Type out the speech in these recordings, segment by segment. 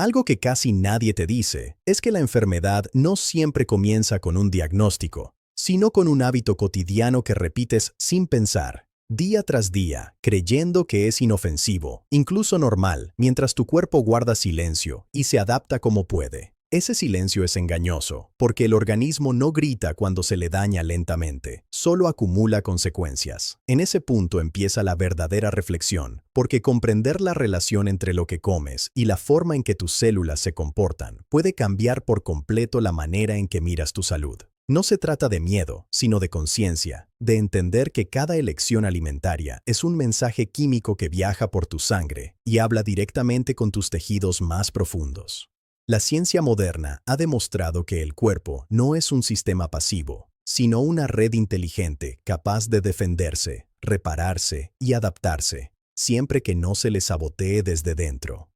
Algo que casi nadie te dice es que la enfermedad no siempre comienza con un diagnóstico, sino con un hábito cotidiano que repites sin pensar, día tras día, creyendo que es inofensivo, incluso normal, mientras tu cuerpo guarda silencio y se adapta como puede. Ese silencio es engañoso, porque el organismo no grita cuando se le daña lentamente, solo acumula consecuencias. En ese punto empieza la verdadera reflexión, porque comprender la relación entre lo que comes y la forma en que tus células se comportan puede cambiar por completo la manera en que miras tu salud. No se trata de miedo, sino de conciencia, de entender que cada elección alimentaria es un mensaje químico que viaja por tu sangre y habla directamente con tus tejidos más profundos. La ciencia moderna ha demostrado que el cuerpo no es un sistema pasivo, sino una red inteligente capaz de defenderse, repararse y adaptarse, siempre que no se le sabotee desde dentro.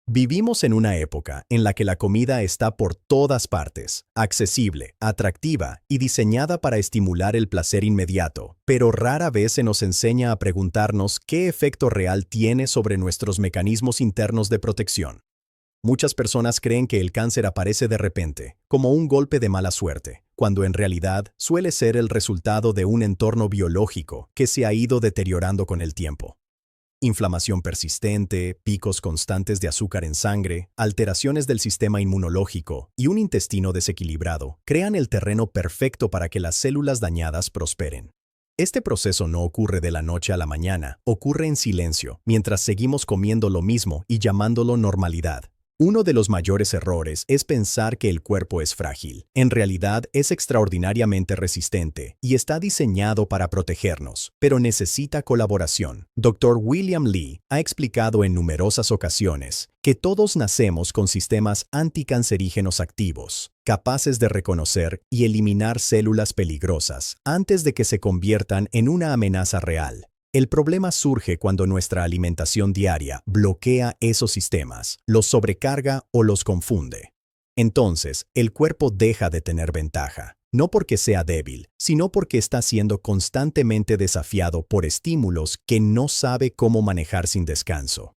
Vivimos en una época en la que la comida está por todas partes, accesible, atractiva y diseñada para estimular el placer inmediato, pero rara vez se nos enseña a preguntarnos qué efecto real tiene sobre nuestros mecanismos internos de protección. Muchas personas creen que el cáncer aparece de repente, como un golpe de mala suerte, cuando en realidad suele ser el resultado de un entorno biológico que se ha ido deteriorando con el tiempo. Inflamación persistente, picos constantes de azúcar en sangre, alteraciones del sistema inmunológico y un intestino desequilibrado crean el terreno perfecto para que las células dañadas prosperen. Este proceso no ocurre de la noche a la mañana, ocurre en silencio, mientras seguimos comiendo lo mismo y llamándolo normalidad. Uno de los mayores errores es pensar que el cuerpo es frágil. En realidad es extraordinariamente resistente y está diseñado para protegernos, pero necesita colaboración. Dr. William Li ha explicado en numerosas ocasiones que todos nacemos con sistemas anticancerígenos activos, capaces de reconocer y eliminar células peligrosas antes de que se conviertan en una amenaza real. El problema surge cuando nuestra alimentación diaria bloquea esos sistemas, los sobrecarga o los confunde. Entonces, el cuerpo deja de tener ventaja, no porque sea débil, sino porque está siendo constantemente desafiado por estímulos que no sabe cómo manejar sin descanso.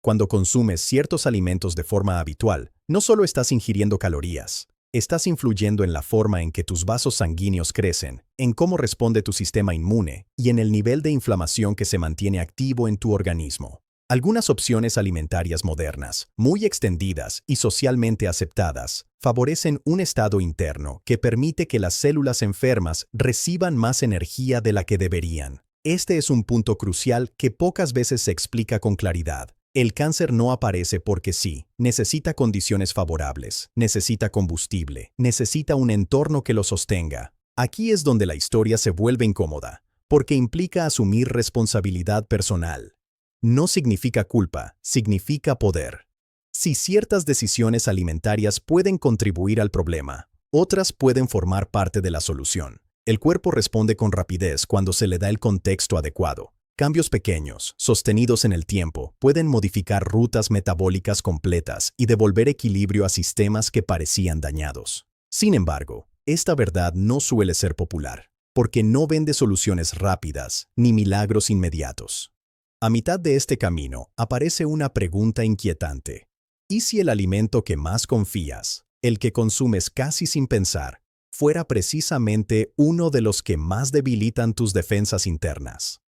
Cuando consumes ciertos alimentos de forma habitual, no solo estás ingiriendo calorías, estás influyendo en la forma en que tus vasos sanguíneos crecen, en cómo responde tu sistema inmune y en el nivel de inflamación que se mantiene activo en tu organismo. Algunas opciones alimentarias modernas, muy extendidas y socialmente aceptadas, favorecen un estado interno que permite que las células enfermas reciban más energía de la que deberían. Este es un punto crucial que pocas veces se explica con claridad. El cáncer no aparece porque sí, necesita condiciones favorables, necesita combustible, necesita un entorno que lo sostenga. Aquí es donde la historia se vuelve incómoda, porque implica asumir responsabilidad personal. No significa culpa, significa poder. Si ciertas decisiones alimentarias pueden contribuir al problema, otras pueden formar parte de la solución. El cuerpo responde con rapidez cuando se le da el contexto adecuado. Cambios pequeños, sostenidos en el tiempo, pueden modificar rutas metabólicas completas y devolver equilibrio a sistemas que parecían dañados. Sin embargo, esta verdad no suele ser popular, porque no vende soluciones rápidas ni milagros inmediatos. A mitad de este camino aparece una pregunta inquietante. ¿Y si el alimento que más confías, el que consumes casi sin pensar, fuera precisamente uno de los que más debilitan tus defensas internas?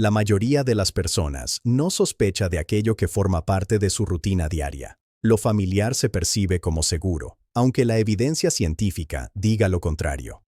La mayoría de las personas no sospecha de aquello que forma parte de su rutina diaria. Lo familiar se percibe como seguro, aunque la evidencia científica diga lo contrario.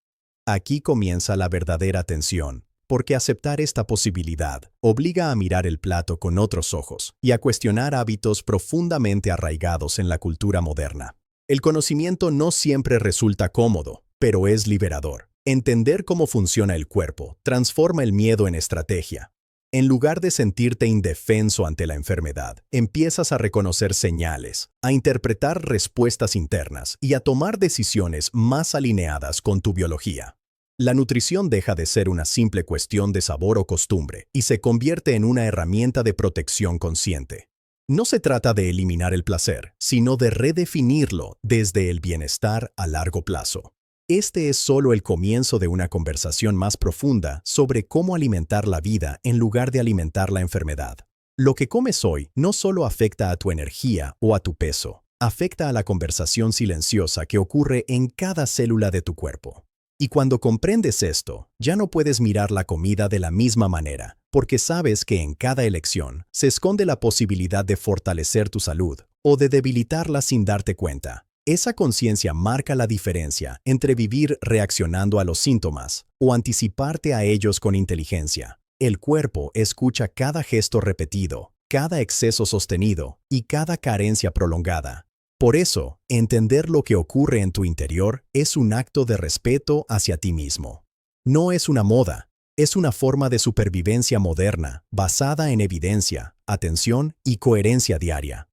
Aquí comienza la verdadera tensión, porque aceptar esta posibilidad obliga a mirar el plato con otros ojos y a cuestionar hábitos profundamente arraigados en la cultura moderna. El conocimiento no siempre resulta cómodo, pero es liberador. Entender cómo funciona el cuerpo transforma el miedo en estrategia. En lugar de sentirte indefenso ante la enfermedad, empiezas a reconocer señales, a interpretar respuestas internas y a tomar decisiones más alineadas con tu biología. La nutrición deja de ser una simple cuestión de sabor o costumbre y se convierte en una herramienta de protección consciente. No se trata de eliminar el placer, sino de redefinirlo desde el bienestar a largo plazo. Este es solo el comienzo de una conversación más profunda sobre cómo alimentar la vida en lugar de alimentar la enfermedad. Lo que comes hoy no solo afecta a tu energía o a tu peso, afecta a la conversación silenciosa que ocurre en cada célula de tu cuerpo. Y cuando comprendes esto, ya no puedes mirar la comida de la misma manera, porque sabes que en cada elección se esconde la posibilidad de fortalecer tu salud o de debilitarla sin darte cuenta. Esa conciencia marca la diferencia entre vivir reaccionando a los síntomas o anticiparte a ellos con inteligencia. El cuerpo escucha cada gesto repetido, cada exceso sostenido y cada carencia prolongada. Por eso, entender lo que ocurre en tu interior es un acto de respeto hacia ti mismo. No es una moda, es una forma de supervivencia moderna, basada en evidencia, atención y coherencia diaria.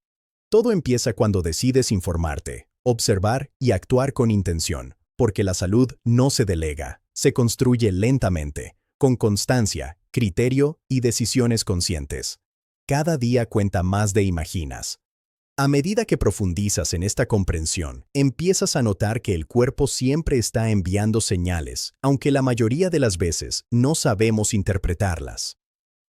Todo empieza cuando decides informarte, observar y actuar con intención, porque la salud no se delega, se construye lentamente, con constancia, criterio y decisiones conscientes. Cada día cuenta más de imaginas. A medida que profundizas en esta comprensión, empiezas a notar que el cuerpo siempre está enviando señales, aunque la mayoría de las veces no sabemos interpretarlas.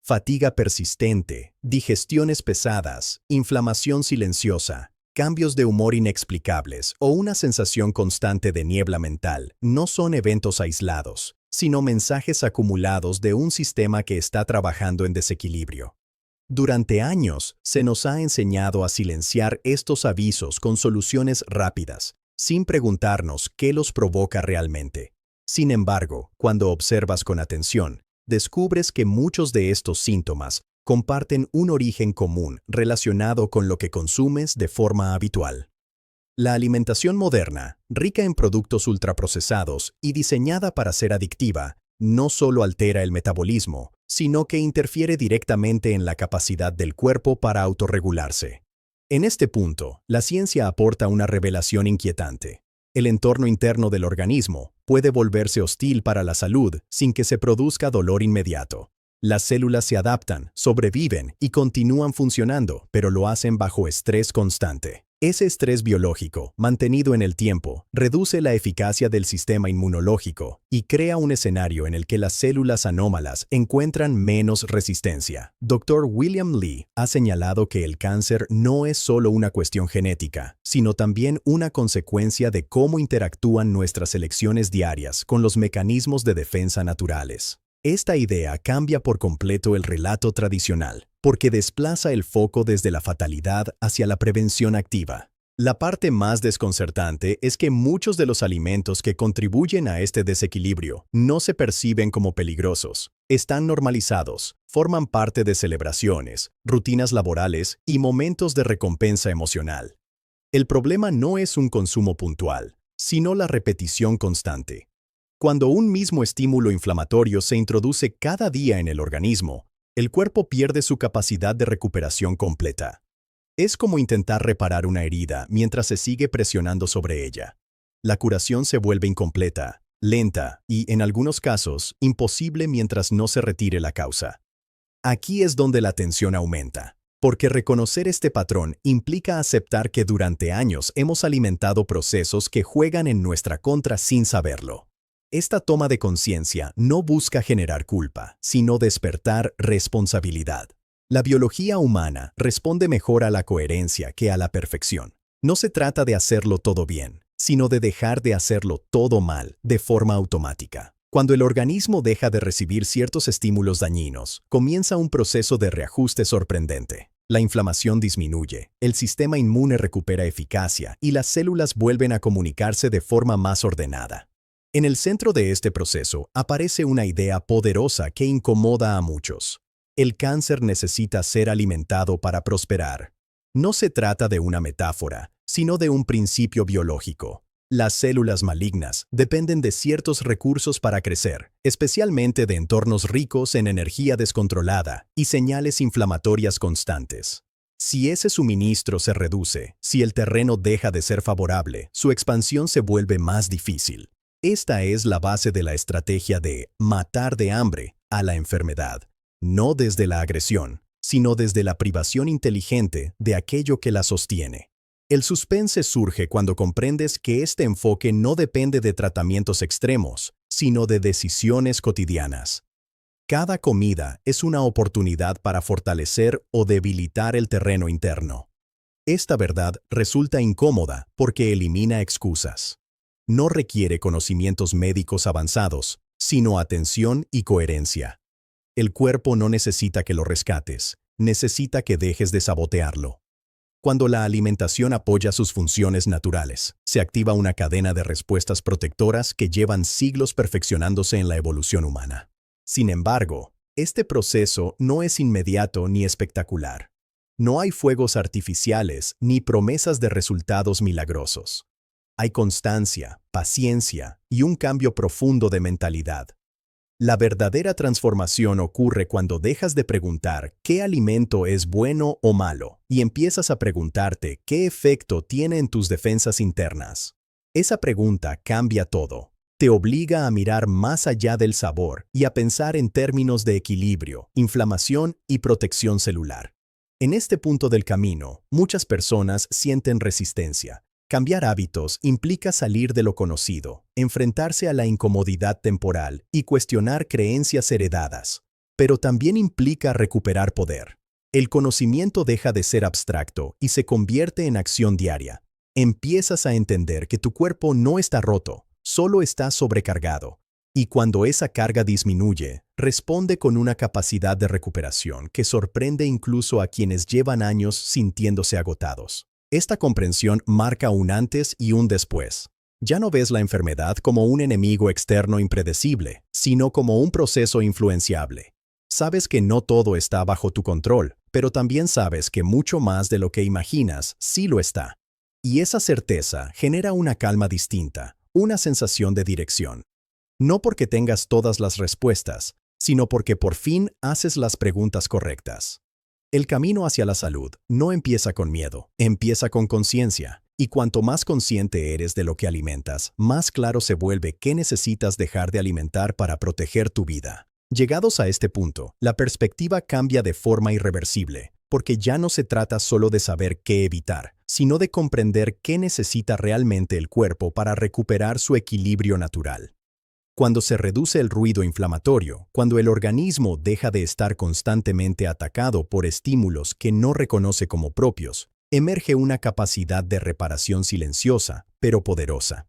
Fatiga persistente, digestiones pesadas, inflamación silenciosa, cambios de humor inexplicables o una sensación constante de niebla mental no son eventos aislados, sino mensajes acumulados de un sistema que está trabajando en desequilibrio. Durante años se nos ha enseñado a silenciar estos avisos con soluciones rápidas, sin preguntarnos qué los provoca realmente. Sin embargo, cuando observas con atención, descubres que muchos de estos síntomas comparten un origen común relacionado con lo que consumes de forma habitual. La alimentación moderna, rica en productos ultraprocesados y diseñada para ser adictiva, no solo altera el metabolismo, sino que interfiere directamente en la capacidad del cuerpo para autorregularse. En este punto, la ciencia aporta una revelación inquietante. El entorno interno del organismo puede volverse hostil para la salud sin que se produzca dolor inmediato. Las células se adaptan, sobreviven y continúan funcionando, pero lo hacen bajo estrés constante. Ese estrés biológico, mantenido en el tiempo, reduce la eficacia del sistema inmunológico y crea un escenario en el que las células anómalas encuentran menos resistencia. Dr. William Li ha señalado que el cáncer no es solo una cuestión genética, sino también una consecuencia de cómo interactúan nuestras elecciones diarias con los mecanismos de defensa naturales. Esta idea cambia por completo el relato tradicional, porque desplaza el foco desde la fatalidad hacia la prevención activa. La parte más desconcertante es que muchos de los alimentos que contribuyen a este desequilibrio no se perciben como peligrosos. Están normalizados, forman parte de celebraciones, rutinas laborales y momentos de recompensa emocional. El problema no es un consumo puntual, sino la repetición constante. Cuando un mismo estímulo inflamatorio se introduce cada día en el organismo, el cuerpo pierde su capacidad de recuperación completa. Es como intentar reparar una herida mientras se sigue presionando sobre ella. La curación se vuelve incompleta, lenta y, en algunos casos, imposible mientras no se retire la causa. Aquí es donde la tensión aumenta, porque reconocer este patrón implica aceptar que durante años hemos alimentado procesos que juegan en nuestra contra sin saberlo. Esta toma de conciencia no busca generar culpa, sino despertar responsabilidad. La biología humana responde mejor a la coherencia que a la perfección. No se trata de hacerlo todo bien, sino de dejar de hacerlo todo mal, de forma automática. Cuando el organismo deja de recibir ciertos estímulos dañinos, comienza un proceso de reajuste sorprendente. La inflamación disminuye, el sistema inmune recupera eficacia y las células vuelven a comunicarse de forma más ordenada. En el centro de este proceso aparece una idea poderosa que incomoda a muchos. El cáncer necesita ser alimentado para prosperar. No se trata de una metáfora, sino de un principio biológico. Las células malignas dependen de ciertos recursos para crecer, especialmente de entornos ricos en energía descontrolada y señales inflamatorias constantes. Si ese suministro se reduce, si el terreno deja de ser favorable, su expansión se vuelve más difícil. Esta es la base de la estrategia de matar de hambre a la enfermedad, no desde la agresión, sino desde la privación inteligente de aquello que la sostiene. El suspense surge cuando comprendes que este enfoque no depende de tratamientos extremos, sino de decisiones cotidianas. Cada comida es una oportunidad para fortalecer o debilitar el terreno interno. Esta verdad resulta incómoda porque elimina excusas. No requiere conocimientos médicos avanzados, sino atención y coherencia. El cuerpo no necesita que lo rescates, necesita que dejes de sabotearlo. Cuando la alimentación apoya sus funciones naturales, se activa una cadena de respuestas protectoras que llevan siglos perfeccionándose en la evolución humana. Sin embargo, este proceso no es inmediato ni espectacular. No hay fuegos artificiales ni promesas de resultados milagrosos. Hay constancia, paciencia y un cambio profundo de mentalidad. La verdadera transformación ocurre cuando dejas de preguntar qué alimento es bueno o malo y empiezas a preguntarte qué efecto tiene en tus defensas internas. Esa pregunta cambia todo. Te obliga a mirar más allá del sabor y a pensar en términos de equilibrio, inflamación y protección celular. En este punto del camino, muchas personas sienten resistencia. Cambiar hábitos implica salir de lo conocido, enfrentarse a la incomodidad temporal y cuestionar creencias heredadas. Pero también implica recuperar poder. El conocimiento deja de ser abstracto y se convierte en acción diaria. Empiezas a entender que tu cuerpo no está roto, solo está sobrecargado. Y cuando esa carga disminuye, responde con una capacidad de recuperación que sorprende incluso a quienes llevan años sintiéndose agotados. Esta comprensión marca un antes y un después. Ya no ves la enfermedad como un enemigo externo impredecible, sino como un proceso influenciable. Sabes que no todo está bajo tu control, pero también sabes que mucho más de lo que imaginas sí lo está. Y esa certeza genera una calma distinta, una sensación de dirección. No porque tengas todas las respuestas, sino porque por fin haces las preguntas correctas. El camino hacia la salud no empieza con miedo, empieza con conciencia. Y cuanto más consciente eres de lo que alimentas, más claro se vuelve qué necesitas dejar de alimentar para proteger tu vida. Llegados a este punto, la perspectiva cambia de forma irreversible, porque ya no se trata solo de saber qué evitar, sino de comprender qué necesita realmente el cuerpo para recuperar su equilibrio natural. Cuando se reduce el ruido inflamatorio, cuando el organismo deja de estar constantemente atacado por estímulos que no reconoce como propios, emerge una capacidad de reparación silenciosa, pero poderosa.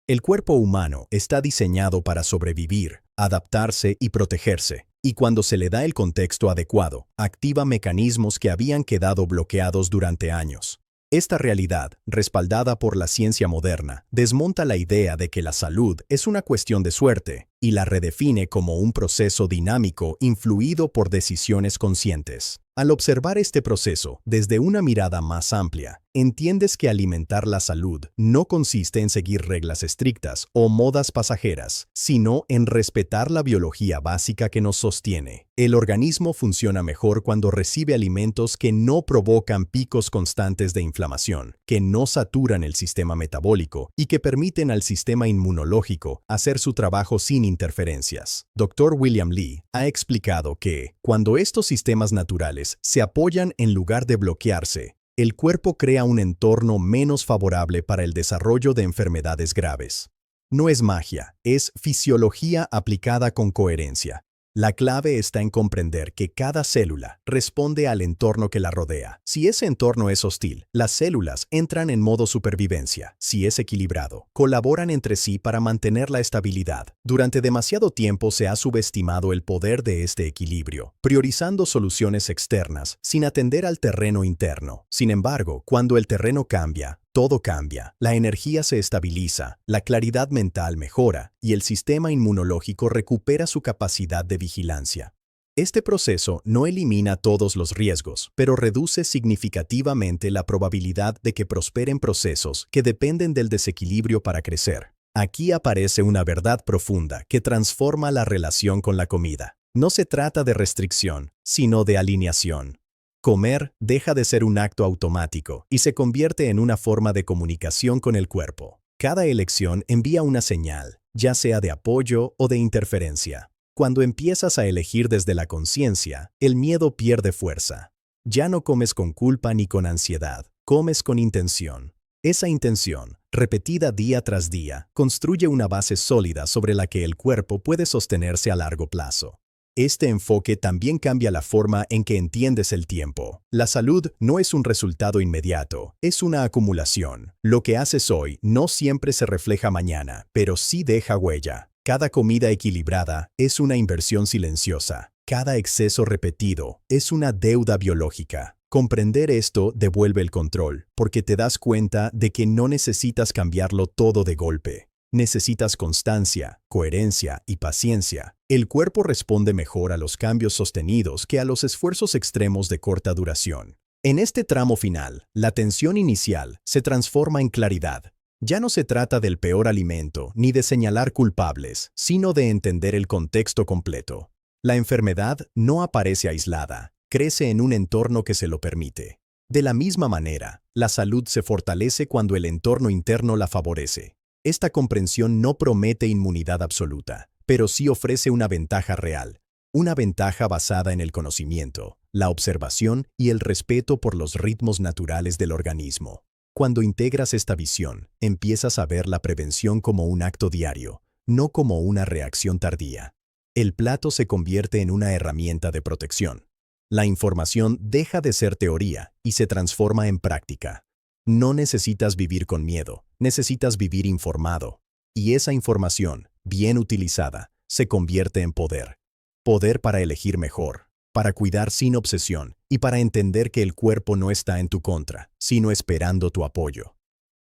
El cuerpo humano está diseñado para sobrevivir, adaptarse y protegerse, y cuando se le da el contexto adecuado, activa mecanismos que habían quedado bloqueados durante años. Esta realidad, respaldada por la ciencia moderna, desmonta la idea de que la salud es una cuestión de suerte y la redefine como un proceso dinámico influido por decisiones conscientes. Al observar este proceso desde una mirada más amplia, entiendes que alimentar la salud no consiste en seguir reglas estrictas o modas pasajeras, sino en respetar la biología básica que nos sostiene. El organismo funciona mejor cuando recibe alimentos que no provocan picos constantes de inflamación, que no saturan el sistema metabólico y que permiten al sistema inmunológico hacer su trabajo sin interferencias. Dr. William Li ha explicado que, cuando estos sistemas naturales se apoyan en lugar de bloquearse, el cuerpo crea un entorno menos favorable para el desarrollo de enfermedades graves. No es magia, es fisiología aplicada con coherencia. La clave está en comprender que cada célula responde al entorno que la rodea. Si ese entorno es hostil, las células entran en modo supervivencia. Si es equilibrado, colaboran entre sí para mantener la estabilidad. Durante demasiado tiempo se ha subestimado el poder de este equilibrio, priorizando soluciones externas sin atender al terreno interno. Sin embargo, cuando el terreno cambia, todo cambia, la energía se estabiliza, la claridad mental mejora y el sistema inmunológico recupera su capacidad de vigilancia. Este proceso no elimina todos los riesgos, pero reduce significativamente la probabilidad de que prosperen procesos que dependen del desequilibrio para crecer. Aquí aparece una verdad profunda que transforma la relación con la comida. No se trata de restricción, sino de alineación. Comer deja de ser un acto automático y se convierte en una forma de comunicación con el cuerpo. Cada elección envía una señal, ya sea de apoyo o de interferencia. Cuando empiezas a elegir desde la conciencia, el miedo pierde fuerza. Ya no comes con culpa ni con ansiedad, comes con intención. Esa intención, repetida día tras día, construye una base sólida sobre la que el cuerpo puede sostenerse a largo plazo. Este enfoque también cambia la forma en que entiendes el tiempo. La salud no es un resultado inmediato, es una acumulación. Lo que haces hoy no siempre se refleja mañana, pero sí deja huella. Cada comida equilibrada es una inversión silenciosa. Cada exceso repetido es una deuda biológica. Comprender esto devuelve el control, porque te das cuenta de que no necesitas cambiarlo todo de golpe. Necesitas constancia, coherencia y paciencia. El cuerpo responde mejor a los cambios sostenidos que a los esfuerzos extremos de corta duración. En este tramo final, la tensión inicial se transforma en claridad. Ya no se trata del peor alimento ni de señalar culpables, sino de entender el contexto completo. La enfermedad no aparece aislada, crece en un entorno que se lo permite. De la misma manera, la salud se fortalece cuando el entorno interno la favorece. Esta comprensión no promete inmunidad absoluta, pero sí ofrece una ventaja real, una ventaja basada en el conocimiento, la observación y el respeto por los ritmos naturales del organismo. Cuando integras esta visión, empiezas a ver la prevención como un acto diario, no como una reacción tardía. El plato se convierte en una herramienta de protección. La información deja de ser teoría y se transforma en práctica. No necesitas vivir con miedo, necesitas vivir informado. Y esa información, bien utilizada, se convierte en poder. Poder para elegir mejor, para cuidar sin obsesión y para entender que el cuerpo no está en tu contra, sino esperando tu apoyo.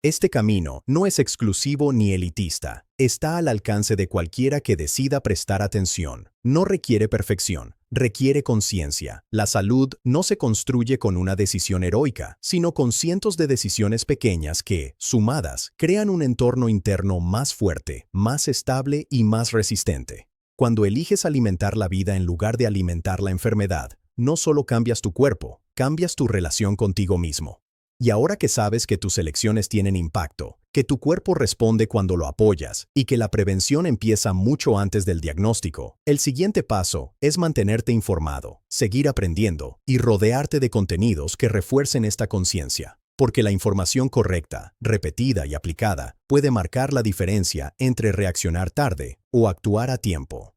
Este camino no es exclusivo ni elitista, está al alcance de cualquiera que decida prestar atención. No requiere perfección, requiere conciencia. La salud no se construye con una decisión heroica, sino con cientos de decisiones pequeñas que, sumadas, crean un entorno interno más fuerte, más estable y más resistente. Cuando eliges alimentar la vida en lugar de alimentar la enfermedad, no solo cambias tu cuerpo, cambias tu relación contigo mismo. Y ahora que sabes que tus elecciones tienen impacto, que tu cuerpo responde cuando lo apoyas y que la prevención empieza mucho antes del diagnóstico, el siguiente paso es mantenerte informado, seguir aprendiendo y rodearte de contenidos que refuercen esta conciencia. Porque la información correcta, repetida y aplicada puede marcar la diferencia entre reaccionar tarde o actuar a tiempo.